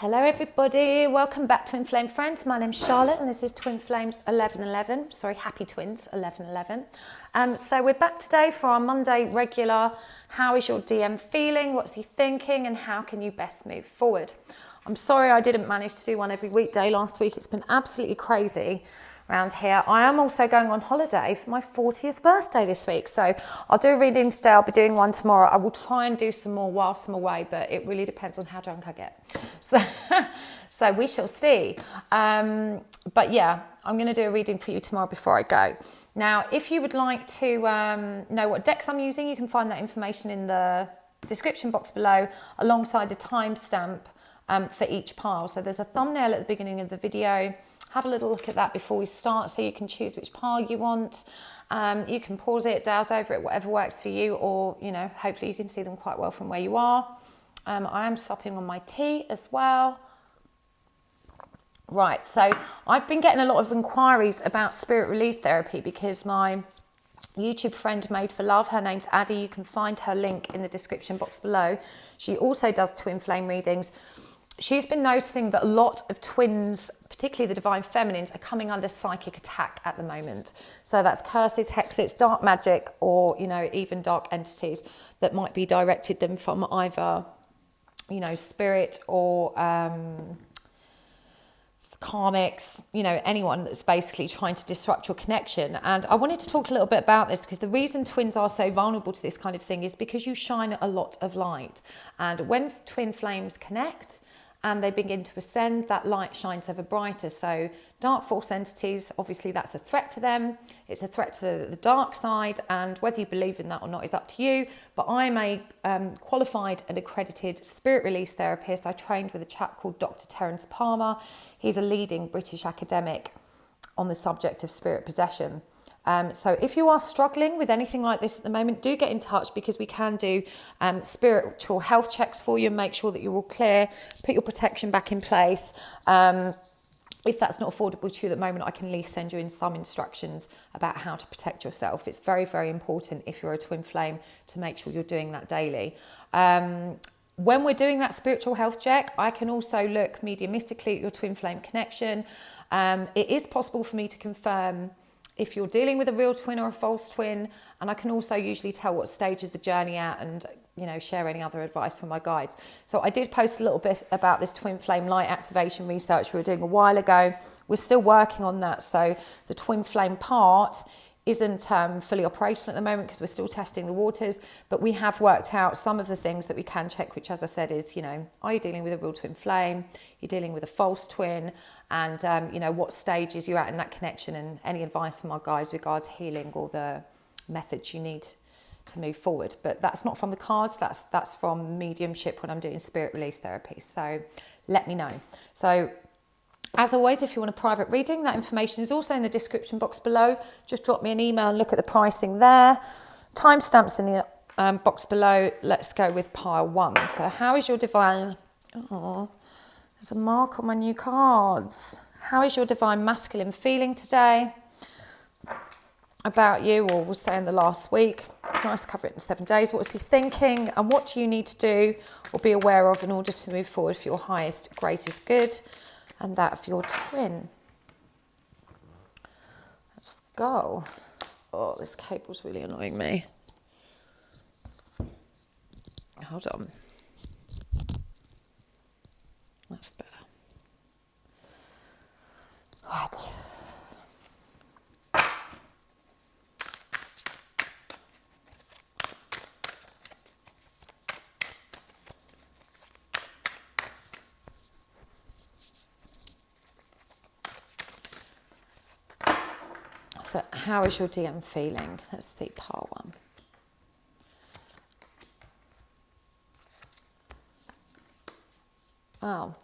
Hello everybody, welcome back to Twin Flame Friends. My name's Charlotte and this is Twin Flames 1111. Sorry, Happy Twins 1111. So we're back today for our Monday regular. How is your DM feeling? What's he thinking? And how can you best move forward? I'm sorry I didn't manage to do one every weekday last week. It's been absolutely crazy around here. I am also going on holiday for my 40th birthday this week. So I'll do a reading today. I'll be doing one tomorrow. I will try and do some more whilst I'm away, but it really depends on how drunk I get. So we shall see. But yeah, I'm going to do a reading for you tomorrow before I go. Now, if you would like to know what decks I'm using, you can find that information in the description box below alongside the timestamp for each pile. So there's a thumbnail at the beginning of the video. Have a little look at that before we start so you can choose which pile you want. You can pause it, douse over it, whatever works for you, or, you know, hopefully you can see them quite well from where you are. I am stopping on my tea as well. Right, so I've been getting a lot of inquiries about spirit release therapy because my YouTube friend Made for Love, her name's Addie, you can find her link in the description box below. She also does twin flame readings. She's been noticing that a lot of twins, particularly the divine feminines, are coming under psychic attack at the moment. So that's curses, hexes, dark magic, or, you know, even dark entities that might be directed them from either, you know, spirit or karmics, you know, anyone that's basically trying to disrupt your connection. And I wanted to talk a little bit about this because the reason twins are so vulnerable to this kind of thing is because you shine a lot of light. And when twin flames connect and they begin to ascend, that light shines ever brighter. So dark force entities, obviously that's a threat to them. It's a threat to the dark side, and whether you believe in that or not is up to you. But I'm a qualified and accredited spirit release therapist. I trained with a chap called Dr. Terence Palmer. He's a leading British academic on the subject of spirit possession. So if you are struggling with anything like this at the moment, do get in touch because we can do spiritual health checks for you and make sure that you're all clear, put your protection back in place. If that's not affordable to you at the moment, I can at least send you in some instructions about how to protect yourself. It's very, very important if you're a twin flame to make sure you're doing that daily. When we're doing that spiritual health check, I can also look mediumistically at your twin flame connection. It is possible for me to confirm if you're dealing with a real twin or a false twin, and I can also usually tell what stage of the journey at and, you know, share any other advice from my guides. So I did post a little bit about this twin flame light activation research we were doing a while ago. We're still working on that. So the twin flame part isn't fully operational at the moment because we're still testing the waters, but we have worked out some of the things that we can check, which, as I said, is, you know, are you dealing with a real twin flame? You're dealing with a false twin? And, you know, what stages you're at in that connection, and any advice from our guides regards healing or the methods you need to move forward. But that's not from the cards, that's from mediumship when I'm doing spirit release therapy. So let me know. So as always, if you want a private reading, that information is also in the description box below. Just drop me an email and look at the pricing there. Timestamps in the box below. Let's go with pile one. So how is your divine... Oh, there's a mark on my new cards. How is your divine masculine feeling today about you, or we'll say in the last week? It's nice to cover it in 7 days. What is he thinking, and what do you need to do or be aware of in order to move forward for your highest, greatest good and that of your twin? Let's go. Oh, this cable's really annoying me. Hold on. That's better. Right. So how is your DM feeling? Let's see, pile one. Oh.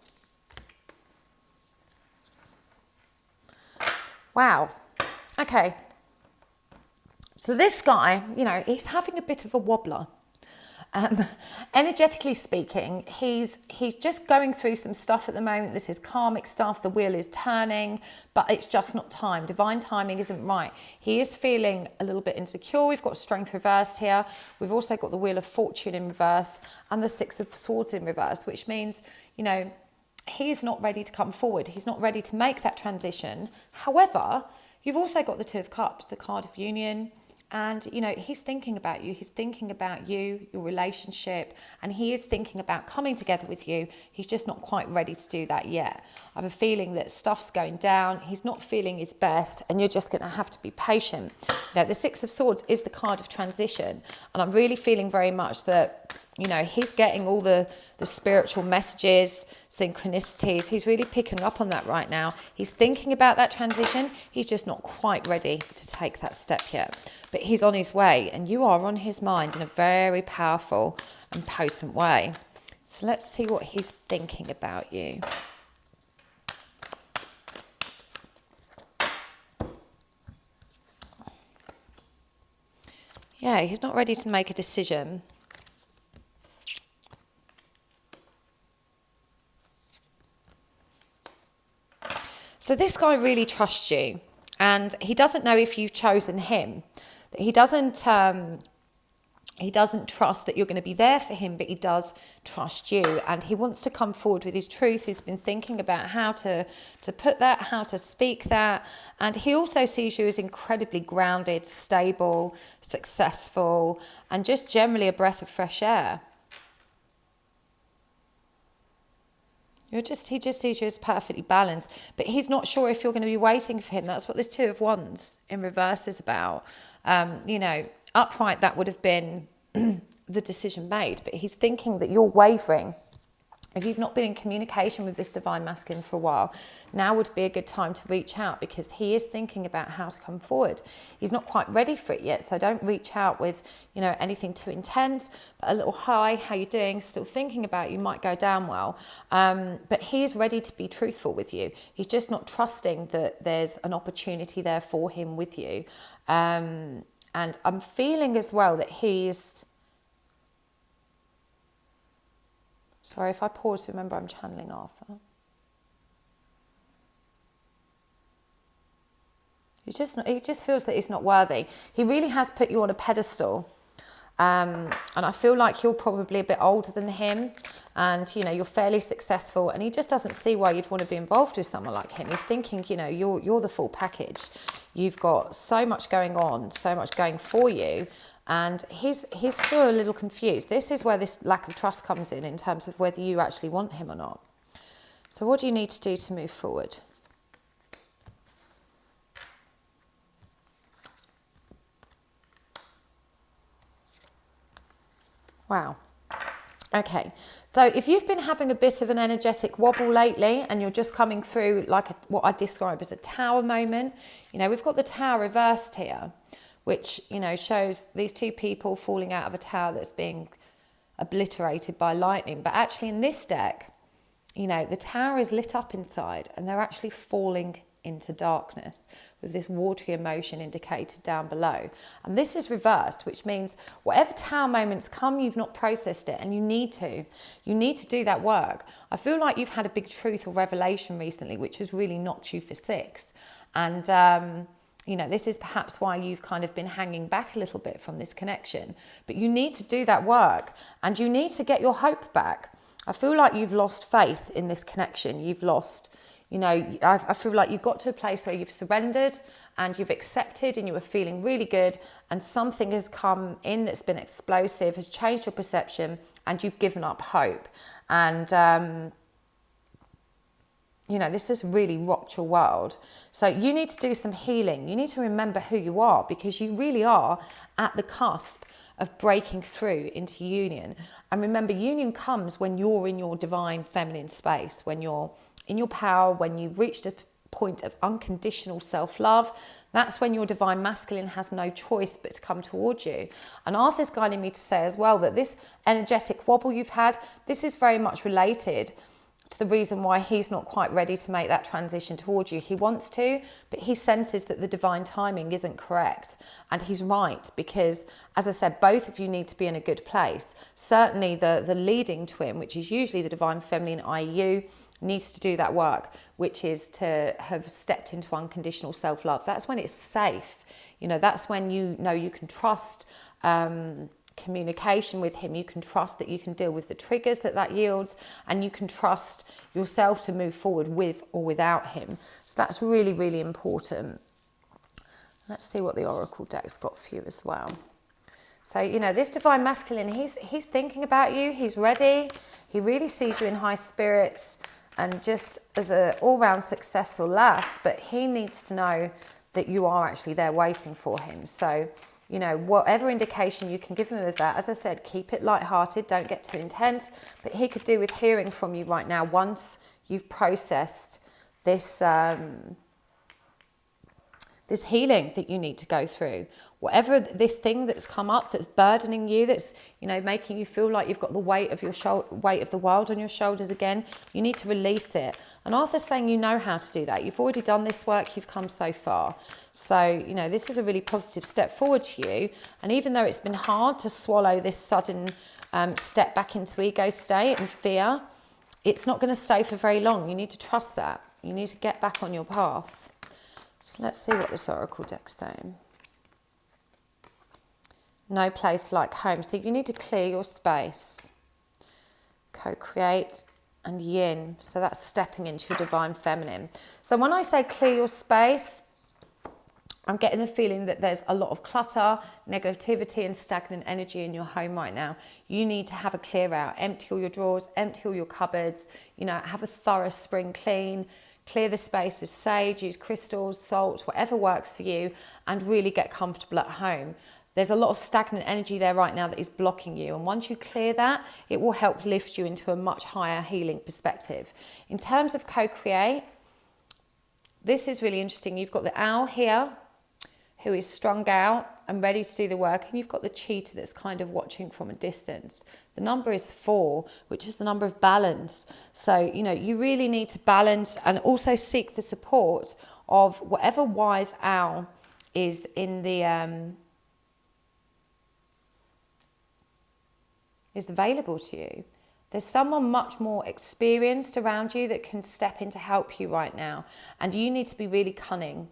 Wow. Okay. So this guy, you know, he's having a bit of a wobbler. Energetically speaking, he's just going through some stuff at the moment. This is karmic stuff. The wheel is turning, but it's just not time. Divine timing isn't right. He is feeling a little bit insecure. We've got strength reversed here. We've also got the wheel of fortune in reverse and the 6 of swords in reverse, which means, you know, he's not ready to come forward. He's not ready to make that transition. However, you've also got the Two of Cups, the card of union. And, you know, he's thinking about you. He's thinking about you, your relationship, and he is thinking about coming together with you. He's just not quite ready to do that yet. I have a feeling that stuff's going down. He's not feeling his best, and you're just going to have to be patient. Now, the Six of Swords is the card of transition, and I'm really feeling very much that, you know, he's getting all the spiritual messages, synchronicities. He's really picking up on that right now. He's thinking about that transition. He's just not quite ready to take that step yet. But he's on his way, and you are on his mind in a very powerful and potent way. So let's see what he's thinking about you. Yeah, he's not ready to make a decision. So this guy really trusts you, and he doesn't know if you've chosen him. He doesn't trust that you're going to be there for him, but he does trust you, and he wants to come forward with his truth. He's been thinking about how to put that, how to speak that, and he also sees you as incredibly grounded, stable, successful, and just generally a breath of fresh air. He just sees you as perfectly balanced, but he's not sure if you're going to be waiting for him. That's what this Two of Wands in reverse is about. You know, upright, that would have been the decision made, but he's thinking that you're wavering. If you've not been in communication with this divine masculine for a while, now would be a good time to reach out, because he is thinking about how to come forward. He's not quite ready for it yet, so don't reach out with, you know, anything too intense, but a little hi, how you doing, still thinking about you might go down well. But he is ready to be truthful with you. He's just not trusting that there's an opportunity there for him with you. And I'm feeling as well that he's... Sorry, if I pause, remember I'm channeling Arthur. He just feels that he's not worthy. He really has put you on a pedestal. And I feel like you're probably a bit older than him, and, you know, you're fairly successful, and he just doesn't see why you'd want to be involved with someone like him. He's thinking, you know, you're the full package. You've got so much going on, so much going for you. And he's still a little confused. This is where this lack of trust comes in terms of whether you actually want him or not. So what do you need to do to move forward? Wow. Okay. So if you've been having a bit of an energetic wobble lately, and you're just coming through like what I describe as a tower moment, you know, we've got the tower reversed here, which, you know, shows these two people falling out of a tower that's being obliterated by lightning. But actually in this deck, you know, the tower is lit up inside, and they're actually falling into darkness with this watery emotion indicated down below. And this is reversed, which means whatever tower moments come, you've not processed it, and you need to do that work. I feel like you've had a big truth or revelation recently, which has really knocked you for six. And, you know, this is perhaps why you've kind of been hanging back a little bit from this connection. But you need to do that work, and you need to get your hope back. I feel like you've lost faith in this connection. You've lost, you know, I feel like you've got to a place where you've surrendered and you've accepted, and you were feeling really good, and something has come in that's been explosive, has changed your perception, and you've given up hope. And, you know, this has really rocked your world. So you need to do some healing. You need to remember who you are, because you really are at the cusp of breaking through into union. And remember, union comes when you're in your divine feminine space, when you're in your power, when you've reached a point of unconditional self-love. That's when your divine masculine has no choice but to come towards you. And Arthur's guiding me to say as well that this energetic wobble you've had, this is very much related to the reason why he's not quite ready to make that transition towards you. He wants to, but he senses that the divine timing isn't correct. And he's right, because, as I said, both of you need to be in a good place. Certainly the leading twin, which is usually the divine feminine, i.e. you, needs to do that work, which is to have stepped into unconditional self-love. That's when it's safe. You know, that's when you know you can trust communication with him. You can trust that you can deal with the triggers that yields, and you can trust yourself to move forward with or without him. So that's really, really important. Let's see what the Oracle deck's got for you as well. So, you know, this Divine Masculine, he's thinking about you. He's ready. He really sees you in high spirits and just as an all-round successful lass, but he needs to know that you are actually there waiting for him. So, you know, whatever indication you can give him of that, as I said, keep it light-hearted, don't get too intense, but he could do with hearing from you right now once you've processed this this healing that you need to go through. Whatever this thing that's come up that's burdening you, that's, you know, making you feel like you've got the weight of weight of the world on your shoulders again, you need to release it. And Arthur's saying you know how to do that. You've already done this work, you've come so far. So, you know, this is a really positive step forward to you. And even though it's been hard to swallow this sudden step back into ego state and fear, it's not going to stay for very long. You need to trust that. You need to get back on your path. So let's see what this Oracle deck's saying. No place like home. So you need to clear your space. Co-create and yin. So that's stepping into your divine feminine. So when I say clear your space, I'm getting the feeling that there's a lot of clutter, negativity and stagnant energy in your home right now. You need to have a clear out. Empty all your drawers, empty all your cupboards, you know, have a thorough spring clean. Clear the space with sage, use crystals, salt, whatever works for you, and really get comfortable at home. There's a lot of stagnant energy there right now that is blocking you. And once you clear that, it will help lift you into a much higher healing perspective. In terms of co-create, this is really interesting. You've got the owl here, who is strung out and ready to do the work. And you've got the cheetah that's kind of watching from a distance. The number is 4, which is the number of balance. So, you know, you really need to balance and also seek the support of whatever wise owl is in the is available to you. There's someone much more experienced around you that can step in to help you right now. And you need to be really cunning.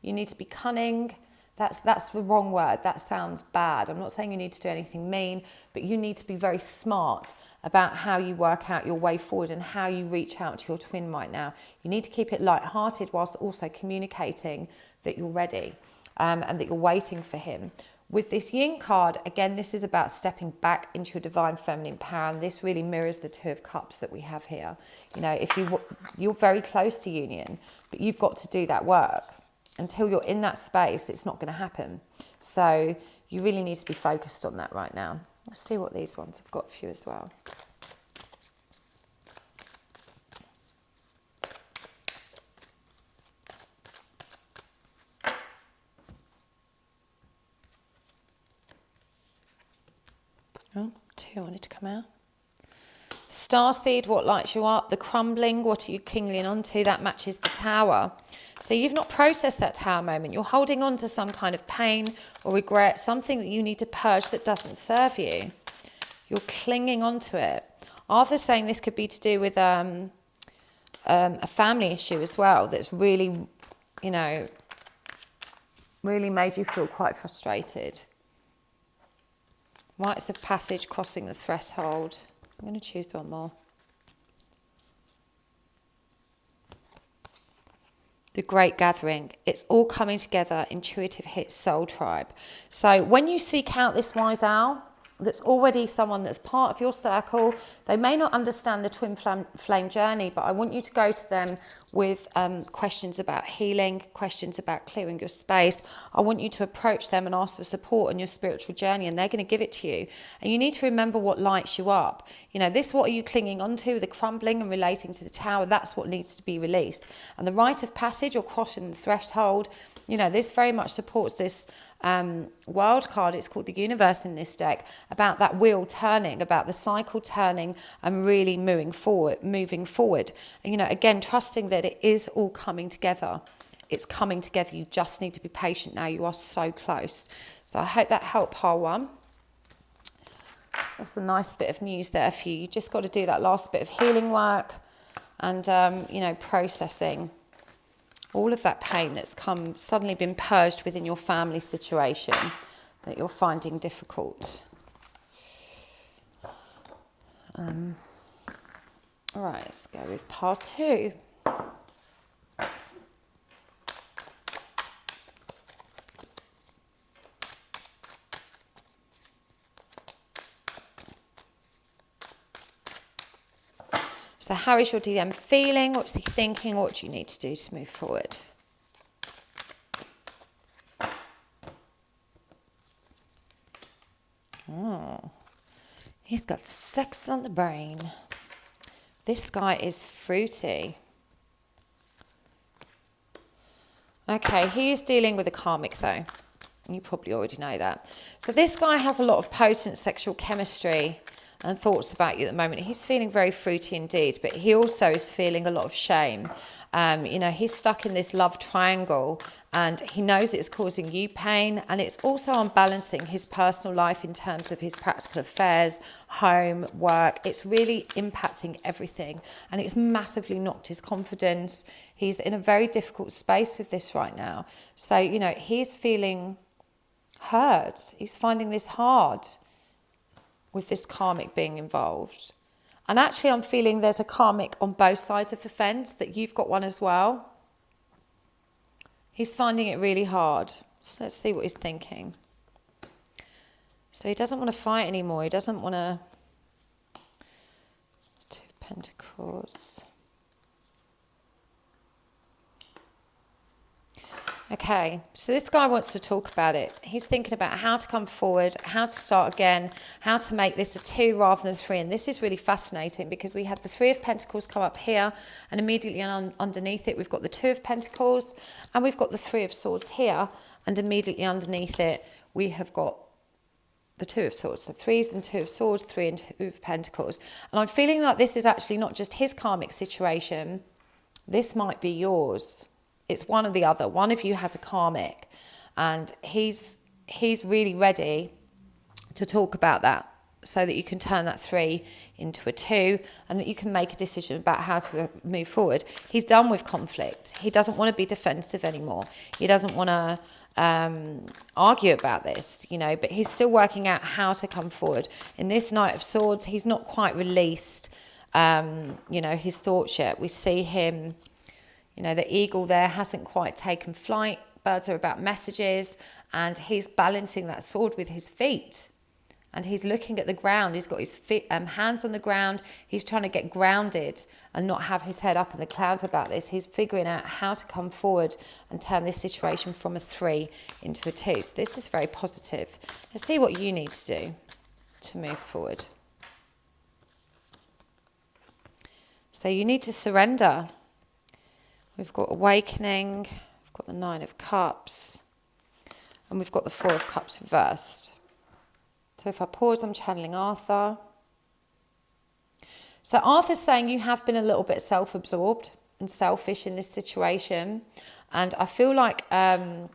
You need to be cunning. That's the wrong word. That sounds bad. I'm not saying you need to do anything mean, but you need to be very smart about how you work out your way forward and how you reach out to your twin right now. You need to keep it light-hearted whilst also communicating that you're ready and that you're waiting for him. With this yin card, again, this is about stepping back into your divine feminine power, and this really mirrors the 2 of cups that we have here. You know, if you're very close to union, but you've got to do that work. Until you're in that space, it's not going to happen. So you really need to be focused on that right now. Let's see what these ones have got for you as well. Oh, 2 wanted to come out. Starseed, what lights you up? The crumbling, what are you clinging onto? That matches the Tower. So you've not processed that Tower moment. You're holding on to some kind of pain or regret, something that you need to purge that doesn't serve you. You're clinging onto it. Arthur's saying this could be to do with a family issue as well that's really, you know, really made you feel quite frustrated. Rites of passage, crossing the threshold. I'm going to choose one more. The Great Gathering. It's all coming together. Intuitive hits, Soul Tribe. So when you seek out this wise owl, that's already someone that's part of your circle. They may not understand the twin flame journey, but I want you to go to them with questions about healing, questions about clearing your space. I want you to approach them and ask for support on your spiritual journey, and they're going to give it to you. And you need to remember what lights you up. You know, this, what are you clinging onto, the crumbling and relating to the Tower, that's what needs to be released. And the rite of passage or crossing the threshold, you know, this very much supports this wild card. It's called the universe in this deck, about that wheel turning, about the cycle turning and really moving forward. And, you know, again, trusting that it is all coming together. It's coming together. You just need to be patient now. You are so close. So I hope that helped pile 1. That's a nice bit of news there for you. You just got to do that last bit of healing work and, you know, processing all of that pain that's suddenly been purged within your family situation that you're finding difficult. All right, let's go with part 2. So how is your DM feeling? What's he thinking? What do you need to do to move forward? Oh, he's got sex on the brain. This guy is fruity. Okay, he is dealing with a karmic though. You probably already know that. So this guy has a lot of potent sexual chemistry and thoughts about you at the moment. He's feeling very fruity indeed, but he also is feeling a lot of shame. You know, he's stuck in this love triangle and he knows it's causing you pain, and it's also unbalancing his personal life in terms of his practical affairs, home, work. It's really impacting everything, and it's massively knocked his confidence. He's in a very difficult space with this right now. So, you know, he's feeling hurt. He's finding this hard with this karmic being involved. And actually I'm feeling there's a karmic on both sides of the fence, that you've got one as well. He's finding it really hard. So let's see what he's thinking. So he doesn't want to fight anymore. He doesn't want to... 2 of Pentacles. Okay, so this guy wants to talk about it. He's thinking about how to come forward, how to start again, how to make this a 2 rather than a 3. And this is really fascinating because we had the 3 of Pentacles come up here, and immediately underneath it we've got the 2 of Pentacles, and we've got the 3 of Swords here, and immediately underneath it we have got the 2 of Swords. So 3s and 2 of Swords, 3 and 2 of Pentacles. And I'm feeling like this is actually not just his karmic situation. This might be yours. It's one or the other. One of you has a karmic, and he's really ready to talk about that so that you can turn that 3 into a 2 and that you can make a decision about how to move forward. He's done with conflict. He doesn't want to be defensive anymore. He doesn't want to argue about this, you know, but he's still working out how to come forward. In this Knight of Swords, he's not quite released, you know, his thoughts yet. We see him... You know, the eagle there hasn't quite taken flight. Birds are about messages, and he's balancing that sword with his feet. And he's looking at the ground. He's got his feet, hands on the ground. He's trying to get grounded and not have his head up in the clouds about this. He's figuring out how to come forward and turn this situation from a 3 into a 2. So this is very positive. Let's see what you need to do to move forward. So you need to surrender. We've got Awakening, we've got the 9 of Cups, and we've got the 4 of Cups reversed. So if I pause, I'm channeling Arthur. So Arthur's saying you have been a little bit self-absorbed and selfish in this situation. And I feel like, you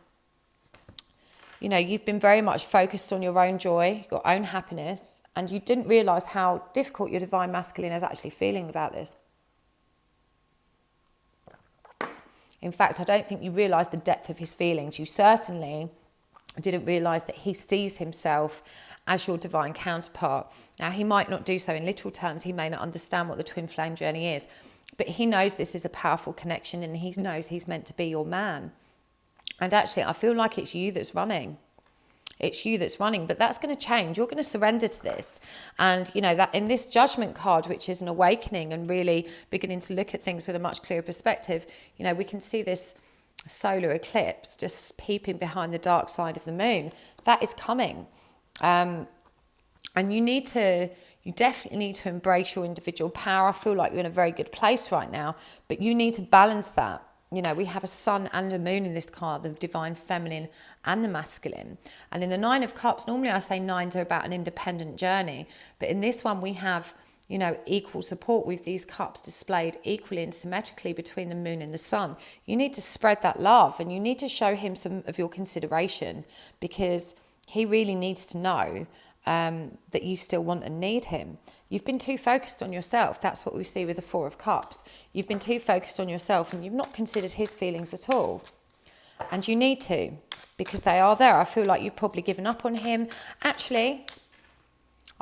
know, you've been very much focused on your own joy, your own happiness, and you didn't realise how difficult your Divine Masculine is actually feeling about this. In fact, I don't think you realise the depth of his feelings. You certainly didn't realise that he sees himself as your divine counterpart. Now, he might not do so in literal terms. He may not understand what the twin flame journey is. But he knows this is a powerful connection, and he knows he's meant to be your man. And actually, I feel like it's you that's running. It's you that's running, but that's going to change. You're going to surrender to this. And, you know, that in this Judgment card, which is an awakening and really beginning to look at things with a much clearer perspective, you know, we can see this solar eclipse just peeping behind the dark side of the moon. That is coming. And you definitely need to embrace your individual power. I feel like you're in a very good place right now, but you need to balance that. You know, we have a sun and a moon in this card, the divine feminine and the masculine. And in the 9 of Cups, normally I say 9s are about an independent journey. But in this one, we have, you know, equal support with these cups displayed equally and symmetrically between the moon and the sun. You need to spread that love, and you need to show him some of your consideration, because he really needs to know that you still want and need him. You've been too focused on yourself. That's what we see with the 4 of Cups. You've been too focused on yourself, and you've not considered his feelings at all. And you need to, because they are there. I feel like you've probably given up on him. Actually,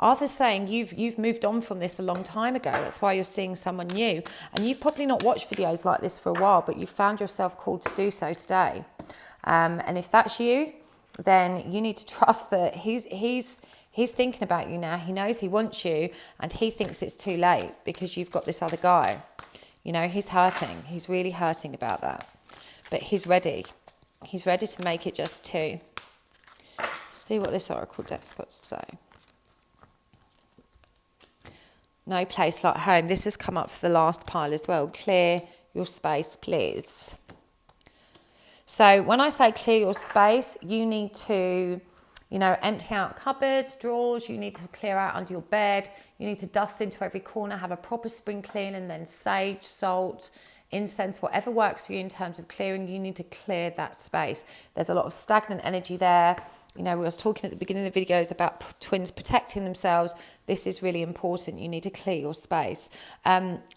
Arthur's saying you've moved on from this a long time ago. That's why you're seeing someone new. And you've probably not watched videos like this for a while, but you've found yourself called to do so today. And if that's you, then you need to trust that he's thinking about you now. He knows he wants you, and he thinks it's too late because you've got this other guy. You know, he's hurting. He's really hurting about that. But he's ready. He's ready to make it just two. See what this oracle deck's got to say. No place like home. This has come up for the last pile as well. Clear your space, please. So when I say clear your space, you need to, you know, empty out cupboards, drawers. You need to clear out under your bed. You need to dust into every corner, have a proper spring clean, and then sage, salt, incense, whatever works for you in terms of clearing. You need to clear that space. There's a lot of stagnant energy there. You know, we was talking at the beginning of the videos about twins protecting themselves. This is really important. You need to clear your space.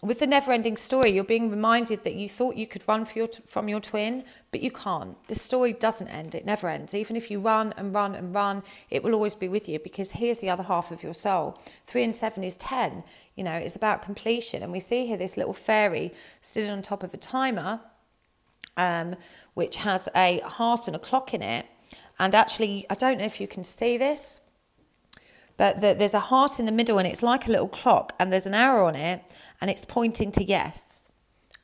With the never-ending story, you're being reminded that you thought you could run from your twin, but you can't. The story doesn't end. It never ends. Even if you run and run and run, it will always be with you, because here's the other half of your soul. 3 and 7 is 10. You know, it's about completion. And we see here this little fairy sitting on top of a timer, which has a heart and a clock in it. And actually, I don't know if you can see this, but there's a heart in the middle, and it's like a little clock, and there's an arrow on it, and it's pointing to yes.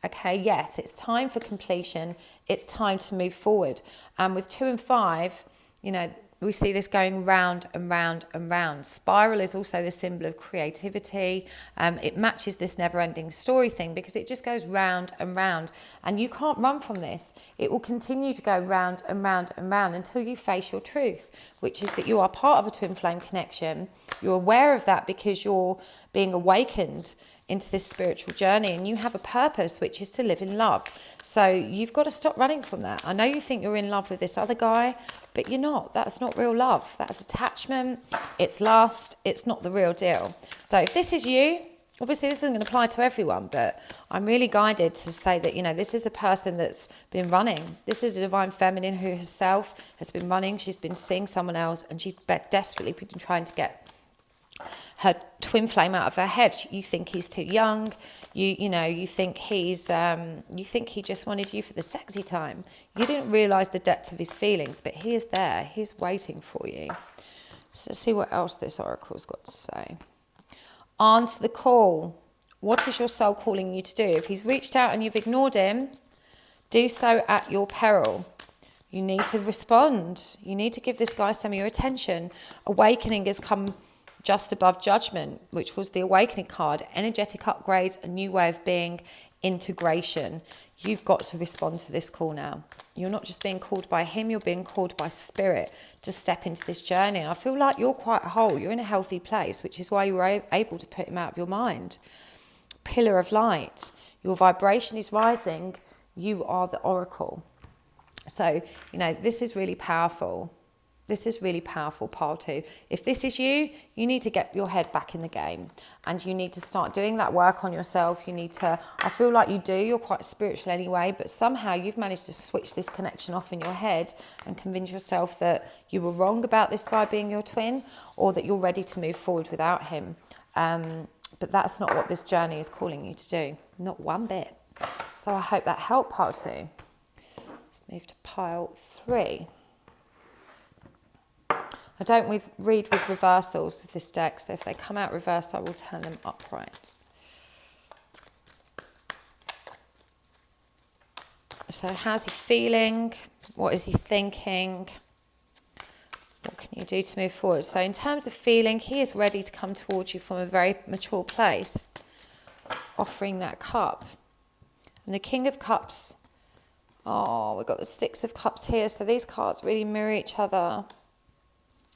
Okay, yes, it's time for completion. It's time to move forward. And with 2 and 5, you know, we see this going round and round and round. Spiral is also the symbol of creativity. It matches this never-ending story thing, because it just goes round and round. And you can't run from this. It will continue to go round and round and round until you face your truth, which is that you are part of a twin flame connection. You're aware of that because you're being awakened into this spiritual journey, and you have a purpose, which is to live in love. So you've got to stop running from that. I know you think you're in love with this other guy, but you're not. That's not real love. That's attachment. It's lust. It's not the real deal. So if this is you, obviously this isn't going to apply to everyone, but I'm really guided to say that, you know, this is a person that's been running. This is a divine feminine who herself has been running. She's been seeing someone else, and she's desperately been trying to get her twin flame out of her head. You think he's too young. You think he just wanted you for the sexy time. You didn't realise the depth of his feelings, but he is there. He's waiting for you. So let's see what else this oracle's got to say. Answer the call. What is your soul calling you to do? If he's reached out and you've ignored him, do so at your peril. You need to respond. You need to give this guy some of your attention. Awakening has come just above judgment, which was the awakening card. Energetic upgrades, a new way of being, integration. You've got to respond to this call now. You're not just being called by him, you're being called by spirit to step into this journey. And I feel like you're quite whole. You're in a healthy place, which is why you were able to put him out of your mind. Pillar of light. Your vibration is rising. You are the oracle. So, you know, this is really powerful. This is really powerful, pile 2. If this is you, you need to get your head back in the game, and you need to start doing that work on yourself. You need to, I feel like you do, you're quite spiritual anyway, but somehow you've managed to switch this connection off in your head and convince yourself that you were wrong about this guy being your twin, or that you're ready to move forward without him. But that's not what this journey is calling you to do. Not one bit. So I hope that helped, pile 2. Let's move to pile 3. I don't read with reversals with this deck, so if they come out reversed, I will turn them upright. So how's he feeling? What is he thinking? What can you do to move forward? So in terms of feeling, he is ready to come towards you from a very mature place, offering that cup. And the King of Cups, oh, we've got the 6 of Cups here, so these cards really mirror each other.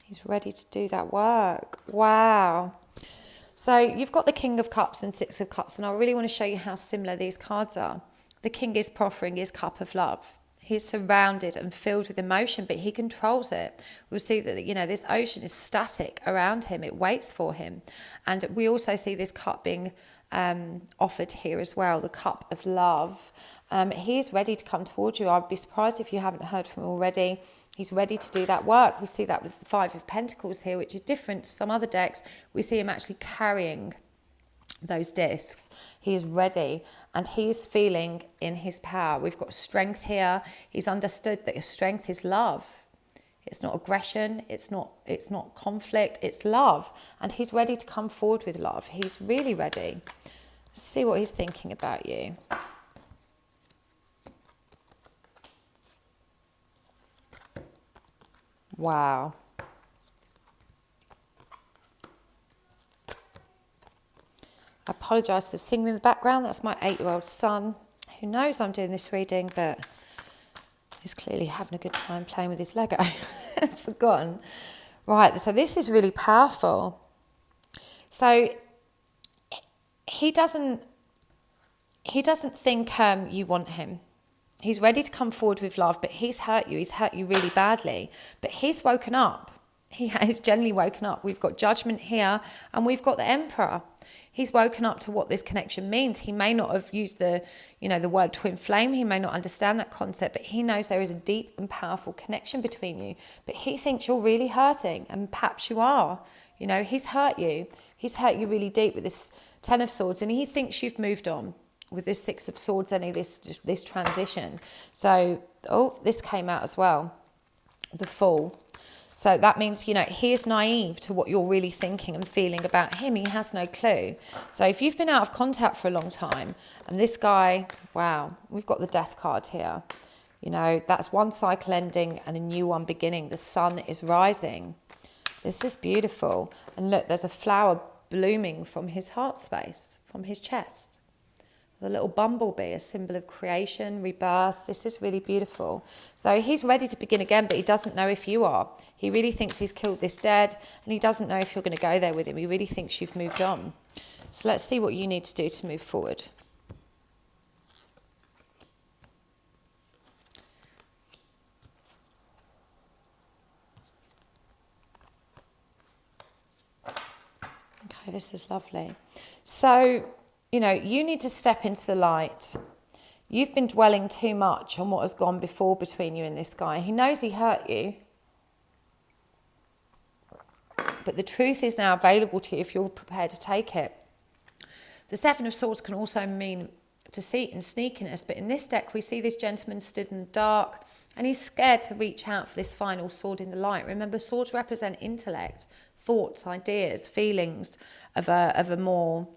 He's ready to do that work. Wow. So you've got the King of Cups and 6 of Cups, and I really want to show you how similar these cards are. The King is proffering his cup of love. He's surrounded and filled with emotion, but he controls it. We'll see that, you know, this ocean is static around him. It waits for him. And we also see this cup being offered here as well, the cup of love. He is ready to come towards you. I'd be surprised if you haven't heard from him already. He's ready to do that work. We see that with the Five of Pentacles here, which is different to some other decks. We see him actually carrying those discs. He is ready and he is feeling in his power. We've got strength here. He's understood that your strength is love. It's not aggression, it's not conflict, it's love. And he's ready to come forward with love. He's really ready. Let's see what he's thinking about you. Wow. I apologise for the singing in the background. That's my 8-year-old son, who knows I'm doing this reading, but he's clearly having a good time playing with his Lego. It's forgotten. Right, so this is really powerful. So he doesn't think you want him. He's ready to come forward with love, but he's hurt you. He's hurt you really badly. But he's woken up. He has generally woken up. We've got Judgment here, and we've got the Emperor. He's woken up to what this connection means. He may not have used the word twin flame. He may not understand that concept, but he knows there is a deep and powerful connection between you. But he thinks you're really hurting, and perhaps you are. He's hurt you. He's hurt you really deep with this Ten of Swords, and he thinks you've moved on with this Six of Swords, this transition. So, this came out as well, the Fool. So that means, he is naive to what you're really thinking and feeling about him. He has no clue. So if you've been out of contact for a long time, and this guy, wow, we've got the Death card here. That's one cycle ending and a new one beginning. The sun is rising. This is beautiful. And look, there's a flower blooming from his heart space, from his chest. The little bumblebee, a symbol of creation, rebirth. This is really beautiful. So he's ready to begin again, but he doesn't know if you are. He really thinks he's killed this dead, and he doesn't know if you're going to go there with him. He really thinks you've moved on. So let's see what you need to do to move forward. Okay, this is lovely. So, you need to step into the light. You've been dwelling too much on what has gone before between you and this guy. He knows he hurt you. But the truth is now available to you if you're prepared to take it. The Seven of Swords can also mean deceit and sneakiness. But in this deck, we see this gentleman stood in the dark, and he's scared to reach out for this final sword in the light. Remember, swords represent intellect, thoughts, ideas, feelings of a more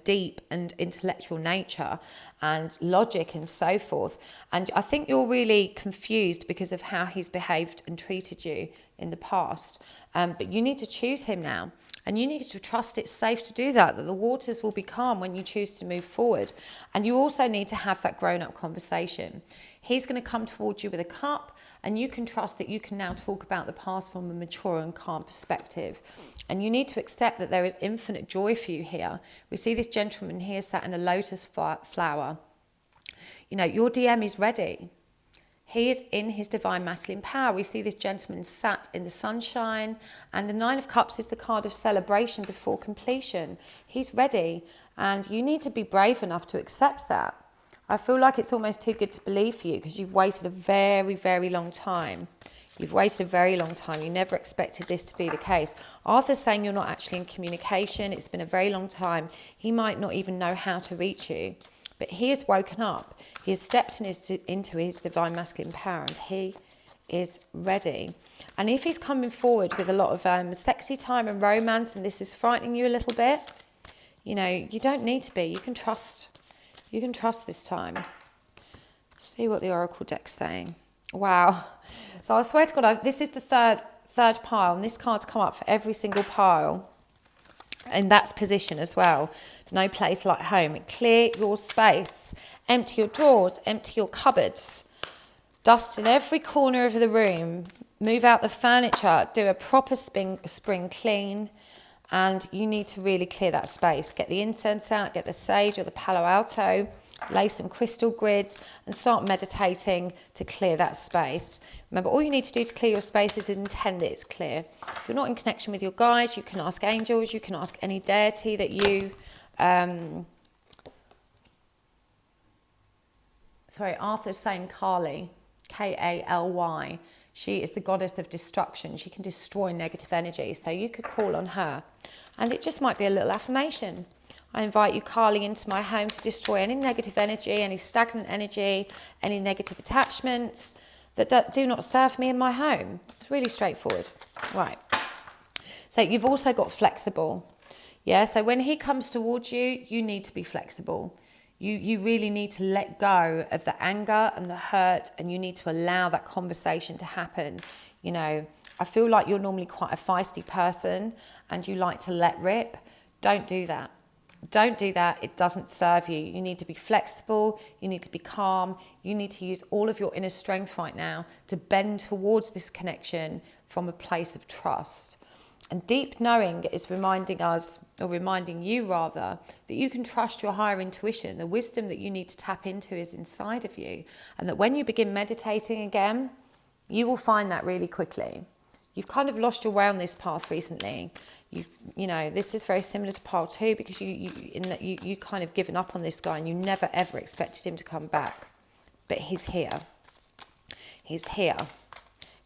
deep and intellectual nature and logic and so forth. And I think you're really confused because of how he's behaved and treated you in the past. But you need to choose him now. And you need to trust it's safe to do that the waters will be calm when you choose to move forward. And you also need to have that grown-up conversation. He's going to come towards you with a cup, and you can trust that you can now talk about the past from a mature and calm perspective. And you need to accept that there is infinite joy for you here. We see this gentleman here sat in a lotus flower. Your DM is ready. He is in his divine masculine power. We see this gentleman sat in the sunshine, and the Nine of Cups is the card of celebration before completion. He's ready, and you need to be brave enough to accept that. I feel like it's almost too good to believe for you because you've waited a very, very long time. You've waited a very long time. You never expected this to be the case. Arthur's saying you're not actually in communication. It's been a very long time. He might not even know how to reach you. But he has woken up. He has stepped into his divine masculine power, and he is ready. And if he's coming forward with a lot of sexy time and romance, and this is frightening you a little bit, you don't need to be. You can trust. You can trust this time. See what the Oracle deck's saying. Wow. So I swear to God, this is the third pile, and this card's come up for every single pile. In that position as well. No place like home. Clear your space. Empty your drawers. Empty your cupboards. Dust in every corner of the room. Move out the furniture. Do a proper spring clean. And you need to really clear that space. Get the incense out. Get the sage or the Palo Alto. Lay some crystal grids and start meditating to clear that space. Remember, all you need to do to clear your space is intend that it's clear. If you're not in connection with your guides, you can ask angels, you can ask any deity that you... Arthur's saying Kali. K-A-L-Y. She is the goddess of destruction. She can destroy negative energy. So you could call on her. And it just might be a little affirmation. I invite you, Kali, into my home to destroy any negative energy, any stagnant energy, any negative attachments that do not serve me in my home. It's really straightforward. Right. So you've also got flexible. Yeah, so when he comes towards you, you need to be flexible. You really need to let go of the anger and the hurt, and you need to allow that conversation to happen. You know, I feel like you're normally quite a feisty person and you like to let rip. Don't do that. Don't do that. It doesn't serve you. You need to be flexible. You need to be calm. You need to use all of your inner strength right now to bend towards this connection from a place of trust. And deep knowing is reminding us, or reminding you rather, that you can trust your higher intuition. The wisdom that you need to tap into is inside of you. And that when you begin meditating again, you will find that really quickly. You've kind of lost your way on this path recently. You know, this is very similar to pile 2 because you kind of given up on this guy and you never ever expected him to come back. But he's here. He's here.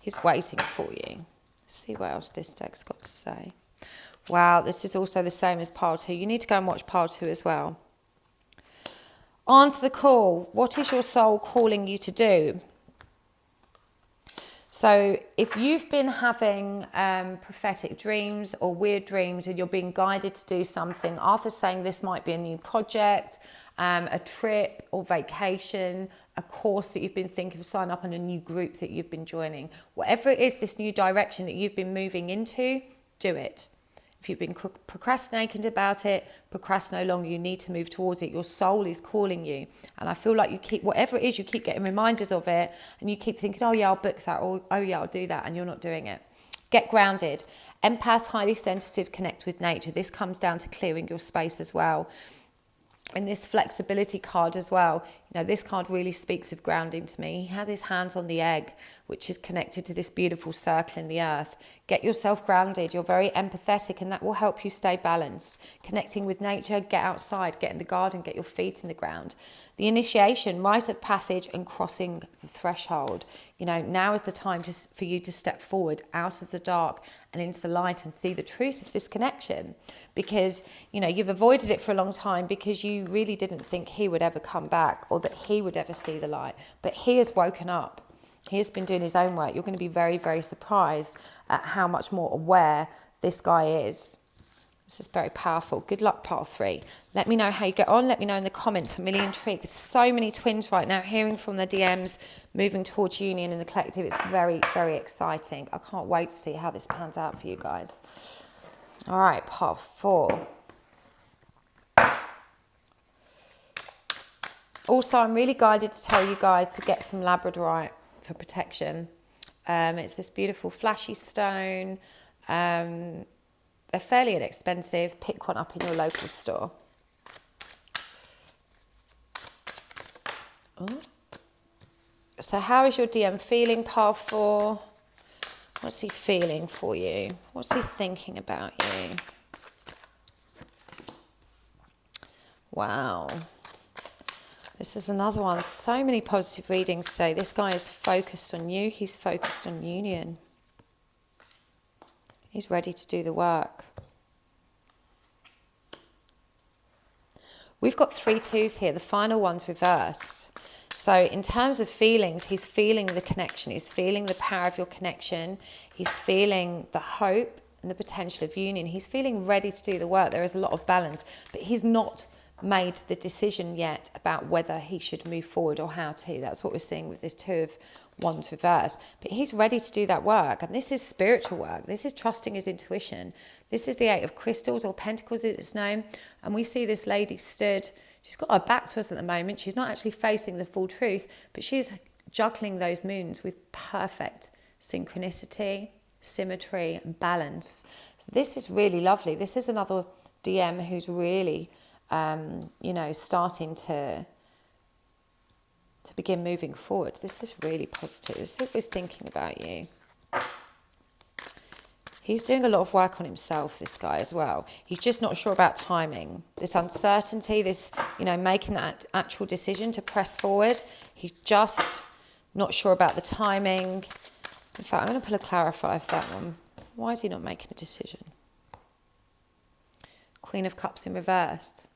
He's waiting for you. See what else this deck's got to say. Wow, this is also the same as pile 2. You need to go and watch pile 2 as well. Answer the call. What is your soul calling you to do? So if you've been having prophetic dreams or weird dreams and you're being guided to do something, Arthur's saying this might be a new project, a trip or vacation, a course that you've been thinking of signing up on, a new group that you've been joining. Whatever it is, this new direction that you've been moving into, do it. If you've been procrastinating about it, procrastinate no longer. You need to move towards it. Your soul is calling you. And I feel like you keep, whatever it is, you keep getting reminders of it. And you keep thinking, oh yeah, I'll book that. Or oh yeah, I'll do that. And you're not doing it. Get grounded. Empaths, highly sensitive, connect with nature. This comes down to clearing your space as well. And this flexibility card as well, you know, this card really speaks of grounding to me. He has his hands on the egg, which is connected to this beautiful circle in the earth. Get yourself grounded. You're very empathetic and that will help you stay balanced. Connecting with nature, get outside, get in the garden, get your feet in the ground. The initiation, rite of passage and crossing the threshold. You know, now is the time for you to step forward out of the dark and into the light and see the truth of this connection. Because, you know, you've avoided it for a long time because you really didn't think he would ever come back or that he would ever see the light. But he has woken up. He has been doing his own work. You're going to be very, very surprised at how much more aware this guy is. This is very powerful. Good luck, pile 3. Let me know how you get on. Let me know in the comments. I'm really intrigued. There's so many twins right now, hearing from their DMs, moving towards union in the collective. It's very, very exciting. I can't wait to see how this pans out for you guys. All right, pile 4. Also, I'm really guided to tell you guys to get some labradorite for protection. It's this beautiful flashy stone. They're fairly inexpensive. Pick one up in your local store. Oh. So how is your DM feeling, pile 4? What's he feeling for you? What's he thinking about you? Wow. This is another one. So many positive readings today. This guy is focused on you. He's focused on union. He's ready to do the work. We've got 3 2s here. The final one's reversed. So in terms of feelings, he's feeling the connection. He's feeling the power of your connection. He's feeling the hope and the potential of union. He's feeling ready to do the work. There is a lot of balance, but he's not made the decision yet about whether he should move forward or how to. That's what we're seeing with this 2 of Wands reversed. But he's ready to do that work. And this is spiritual work. This is trusting his intuition. This is the 8 of Crystals, or Pentacles as it's known. And we see this lady stood. She's got her back to us at the moment. She's not actually facing the full truth, but she's juggling those moons with perfect synchronicity, symmetry, and balance. So this is really lovely. This is another DM who's really, you know, starting to begin moving forward. This is really positive. Let's see if he's thinking about you. He's doing a lot of work on himself, this guy, as well. He's just not sure about timing. This uncertainty, this, you know, making that actual decision to press forward. He's just Not sure about the timing. In fact, I'm going to pull a clarify for that one. Why is he not making a decision? Queen of Cups in reverse.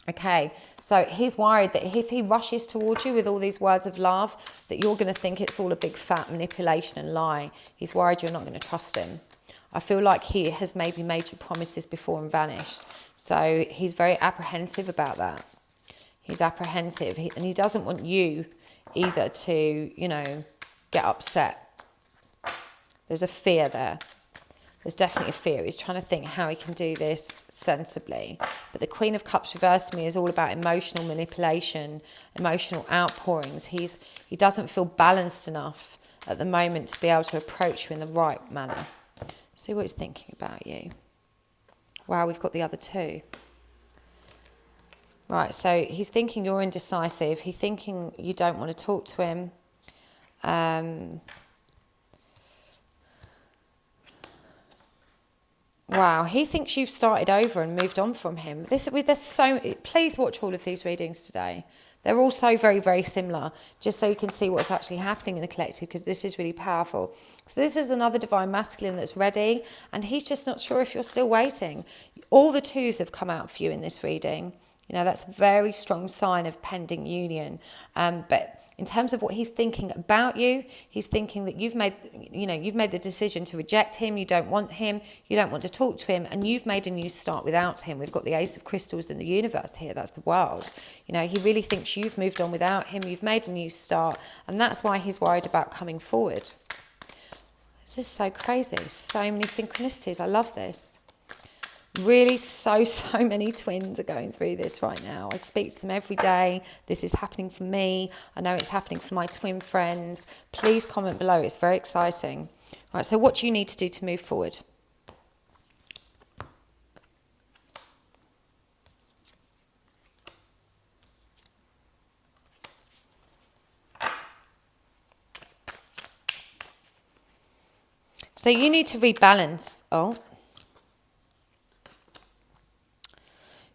Okay, so he's worried that if he rushes towards you with all these words of love, that you're going to think it's all a big fat manipulation and lie. He's worried you're not going to trust him. I feel like he has maybe made you promises before and vanished. So he's very apprehensive about that. He's apprehensive, and he doesn't want you either to, you know, get upset. There's a fear there. There's definitely a fear. He's trying to think how he can do this sensibly. But the Queen of Cups reversed to me is all about emotional manipulation, emotional outpourings. He doesn't feel balanced enough at the moment to be able to approach you in the right manner. See what he's thinking about you. Wow, we've got the other two. Right, so he's thinking you're indecisive. He's thinking you don't want to talk to him. Wow, he thinks you've started over and moved on from him. Please watch all of these readings today. They're all so very, very similar, just so you can see what's actually happening in the collective, because this is really powerful. So this is another divine masculine that's ready, and he's just not sure if you're still waiting. All the twos have come out for you in this reading. You know, that's a very strong sign of pending union. But in terms of what he's thinking about you, he's thinking that you've made the decision to reject him. You don't want him. You don't want to talk to him, and you've made a new start without him. We've got the Ace of Crystals in the universe here. That's the world. You know, he really thinks you've moved on without him. You've made a new start, and that's why he's worried about coming forward. This is so crazy. So many synchronicities. I love this. Really, so many twins are going through this right now. I speak to them every day. This is happening for me. I know it's happening for my twin friends. Please comment below. It's very exciting. Right, so what do you need to do to move forward? So you need to rebalance.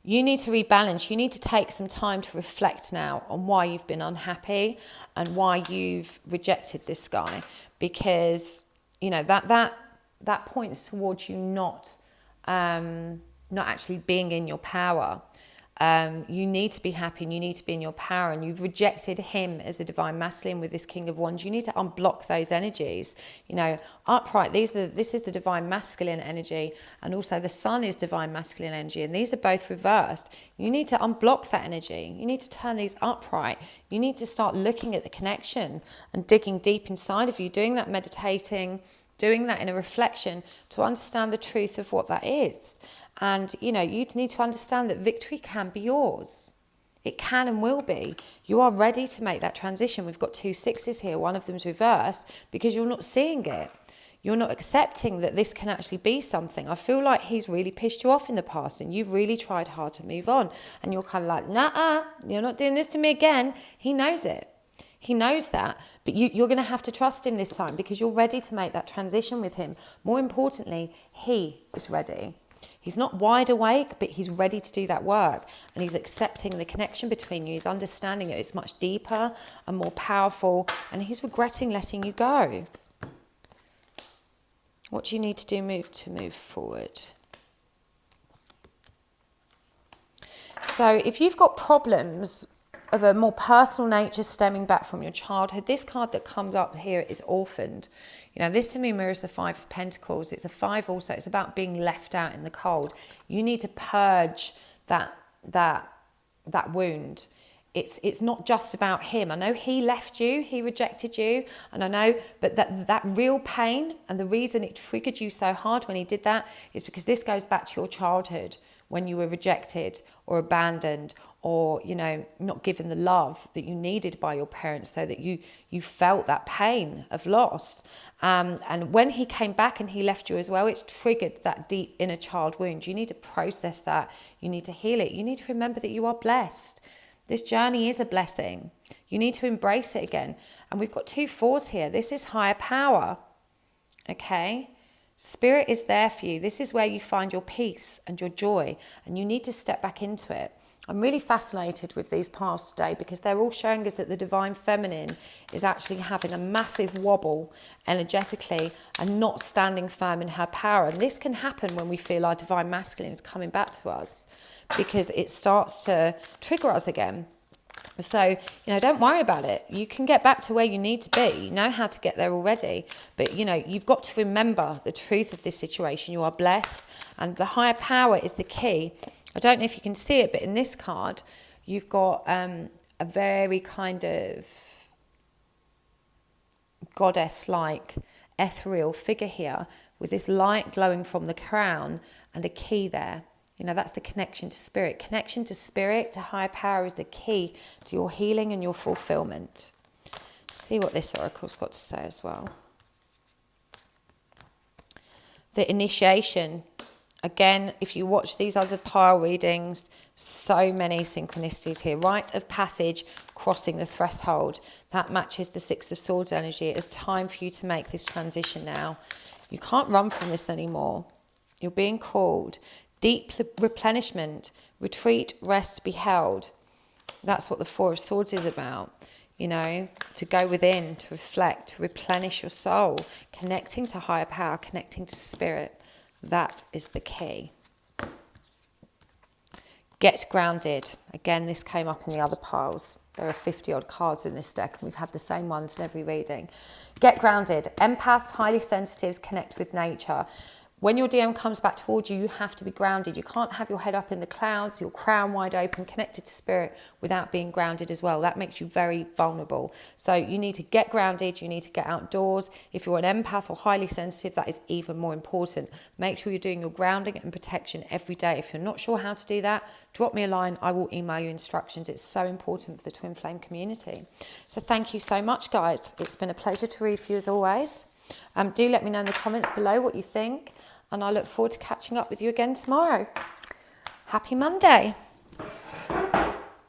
You need to rebalance. You need to take some time to reflect now on why you've been unhappy and why you've rejected this guy, because you know that points towards you not actually being in your power. You need to be happy and you need to be in your power, and you've rejected him as a divine masculine with this King of Wands. You need to unblock those energies. You know, upright, this is the divine masculine energy, and also the sun is divine masculine energy, and these are both reversed. You need to unblock that energy. You need to turn these upright. You need to start looking at the connection and digging deep inside of you, doing that meditating, doing that in a reflection to understand the truth of what that is. And, you know, you need to understand that victory can be yours. It can and will be. You are ready to make that transition. We've got 2 sixes here. One of them's reversed because you're not seeing it. You're not accepting that this can actually be something. I feel like he's really pissed you off in the past and you've really tried hard to move on. And you're kind of like, nah, you're not doing this to me again. He knows it. He knows that, but you're going to have to trust him this time because you're ready to make that transition with him. More importantly, he is ready. He's not wide awake, but he's ready to do that work. And he's accepting the connection between you. He's understanding it. It's much deeper and more powerful. And he's regretting letting you go. What do you need to do to move forward? So if you've got problems of a more personal nature stemming back from your childhood, this card that comes up here is orphaned. You know, this to me mirrors the 5 of Pentacles. It's a 5 also. It's about being left out in the cold. You need to purge that wound. It's not just about him. I know he left you, he rejected you, and I know, but that real pain and the reason it triggered you so hard when he did that is because this goes back to your childhood when you were rejected or abandoned, or, you know, not given the love that you needed by your parents, so that you felt that pain of loss. And when he came back and he left you as well, it's triggered that deep inner child wound. You need to process that. You need to heal it. You need to remember that you are blessed. This journey is a blessing. You need to embrace it again. And we've got 2 4s here. This is higher power. Okay? Spirit is there for you. This is where you find your peace and your joy, and you need to step back into it. I'm really fascinated with these piles today because they're all showing us that the divine feminine is actually having a massive wobble energetically and not standing firm in her power. And this can happen when we feel our divine masculine is coming back to us, because it starts to trigger us again. So, don't worry about it. You can get back to where you need to be. You know how to get there already. But, you've got to remember the truth of this situation. You are blessed, and the higher power is the key. I don't know if you can see it, but in this card, you've got a very kind of goddess-like ethereal figure here with this light glowing from the crown and a key there. That's the connection to spirit. Connection to spirit, to higher power, is the key to your healing and your fulfillment. See what this oracle's got to say as well. The initiation. Again, if you watch these other pile readings, so many synchronicities here. Rite of passage, crossing the threshold. That matches the Six of Swords energy. It is time for you to make this transition now. You can't run from this anymore. You're being called. Deep replenishment, retreat, rest, be held. That's what the Four of Swords is about. To go within, to reflect, to replenish your soul, connecting to higher power, connecting to spirit. That is the key. Get grounded. Again, this came up in the other piles. There are 50 odd cards in this deck, and we've had the same ones in every reading. Get grounded. Empaths, highly sensitives, connect with nature. When your DM comes back towards you, you have to be grounded. You can't have your head up in the clouds, your crown wide open, connected to spirit without being grounded as well. That makes you very vulnerable. So you need to get grounded. You need to get outdoors. If you're an empath or highly sensitive, that is even more important. Make sure you're doing your grounding and protection every day. If you're not sure how to do that, drop me a line. I will email you instructions. It's so important for the Twin Flame community. So thank you so much, guys. It's been a pleasure to read for you as always. Do let me know in the comments below what you think. And I look forward to catching up with you again tomorrow. Happy Monday.